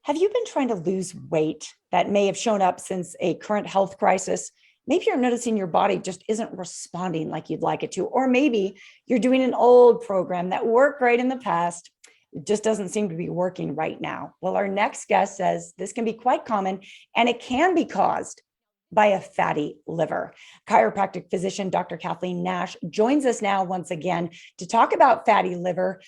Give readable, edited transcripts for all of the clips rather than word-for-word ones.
Have you been trying to lose weight that may have shown up since a current health crisis? Maybe you're noticing your body just isn't responding like you'd like it to, or maybe you're doing an old program that worked great in the past. It just doesn't seem to be working right now. Well, our next guest says this can be quite common and it can be caused by a fatty liver. Chiropractic physician Dr. Kathleen Nash joins us now once again to talk about fatty liver.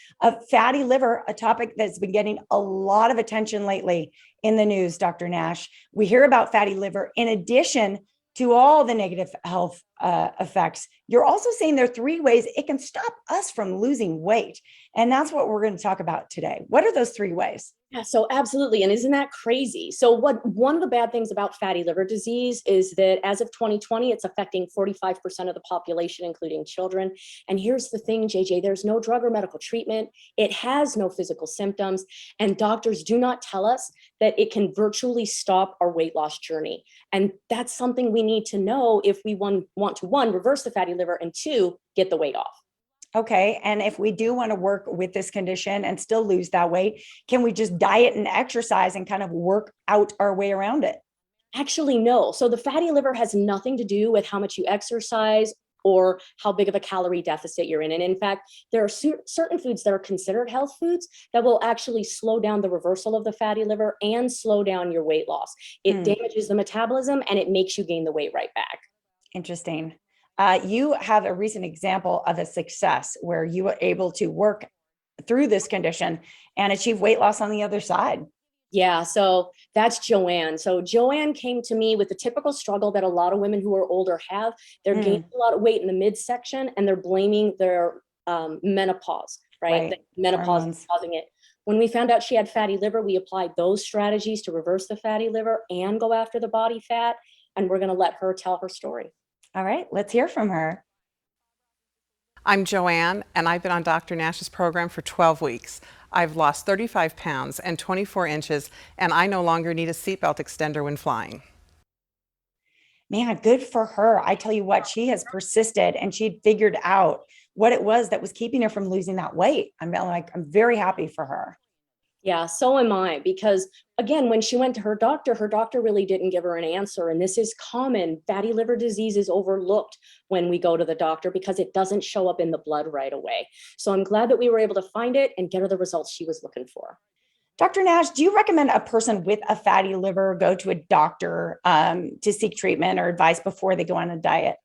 Fatty liver, a topic that's been getting a lot of attention lately in the news, Dr. Nash. We hear about fatty liver in addition to all the negative health effects. You're also saying there are three ways it can stop us from losing weight. And that's what we're going to talk about today. What are those three ways? Yeah, so absolutely. And isn't that crazy? So one of the bad things about fatty liver disease is that as of 2020, it's affecting 45% of the population, including children. And here's the thing, JJ, there's no drug or medical treatment. It has no physical symptoms. And doctors do not tell us that it can virtually stop our weight loss journey. And that's something we need to know if we want to, one, reverse the fatty liver, and two, get the weight off. Okay. And if we do want to work with this condition and still lose that weight, can we just diet and exercise and kind of work out our way around it? Actually, no. So the fatty liver has nothing to do with how much you exercise or how big of a calorie deficit you're in. And in fact, there are certain foods that are considered health foods that will actually slow down the reversal of the fatty liver and slow down your weight loss. It damages the metabolism and it makes you gain the weight right back. Interesting. You have a recent example of a success where you were able to work through this condition and achieve weight loss on the other side. Yeah, so that's Joanne. So Joanne came to me with the typical struggle that a lot of women who are older have. They're gaining a lot of weight in the midsection and they're blaming their menopause, right? The menopause is causing it. When we found out she had fatty liver, we applied those strategies to reverse the fatty liver and go after the body fat. And we're going to let her tell her story. All right, let's hear from her. I'm Joanne, and I've been on Dr. Nash's program for 12 weeks. I've lost 35 pounds and 24 inches, and I no longer need a seatbelt extender when flying. Man, good for her. I tell you what, she has persisted and she'd figured out what it was that was keeping her from losing that weight. I'm I'm very happy for her. Yeah, so am I, because again, when she went to her doctor really didn't give her an answer. And this is common. Fatty liver disease is overlooked when we go to the doctor because it doesn't show up in the blood right away. So I'm glad that we were able to find it and get her the results she was looking for. Dr. Nash, do you recommend a person with a fatty liver go to a doctor to seek treatment or advice before they go on a diet?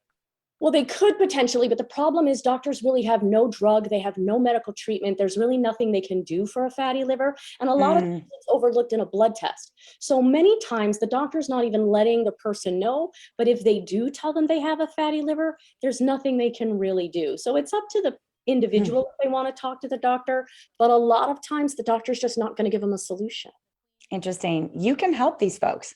Well, they could potentially, but the problem is doctors really have no drug. They have no medical treatment. There's really nothing they can do for a fatty liver. And a lot of times it's overlooked in a blood test. So many times the doctor's not even letting the person know, but if they do tell them they have a fatty liver, there's nothing they can really do. So it's up to the individual if they want to talk to the doctor, but a lot of times the doctor's just not going to give them a solution. Interesting. You can help these folks.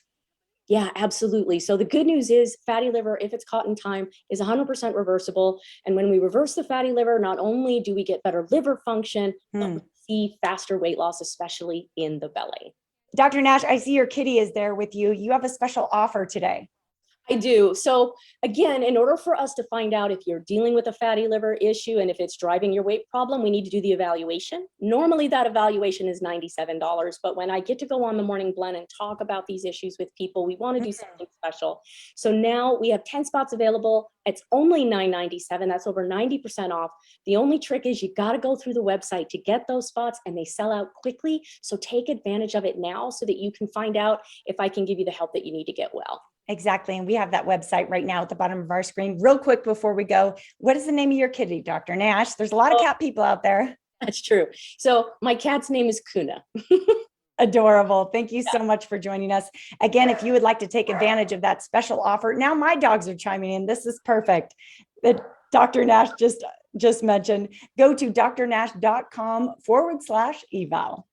Yeah, absolutely. So the good news is fatty liver, if it's caught in time, is 100% reversible. And when we reverse the fatty liver, not only do we get better liver function, but we see faster weight loss, especially in the belly. Dr. Nash, I see your kitty is there with you. You have a special offer today. I do. So again, in order for us to find out if you're dealing with a fatty liver issue and if it's driving your weight problem, we need to do the evaluation. Normally that evaluation is $97, but when I get to go on the Morning Blend and talk about these issues with people, we want to do something special. So now we have 10 spots available. It's only $9.97. That's over 90% off. The only trick is you got to go through the website to get those spots and they sell out quickly. So take advantage of it now so that you can find out if I can give you the help that you need to get well. Exactly. And we have that website right now at the bottom of our screen. Real quick before we go, what is the name of your kitty, Dr. Nash? There's a lot of cat people out there. That's true. So my cat's name is Kuna. Adorable. Thank you so much for joining us. Again, if you would like to take advantage of that special offer, now my dogs are chiming in. This is perfect. That Dr. Nash just mentioned. Go to drnash.com/eval.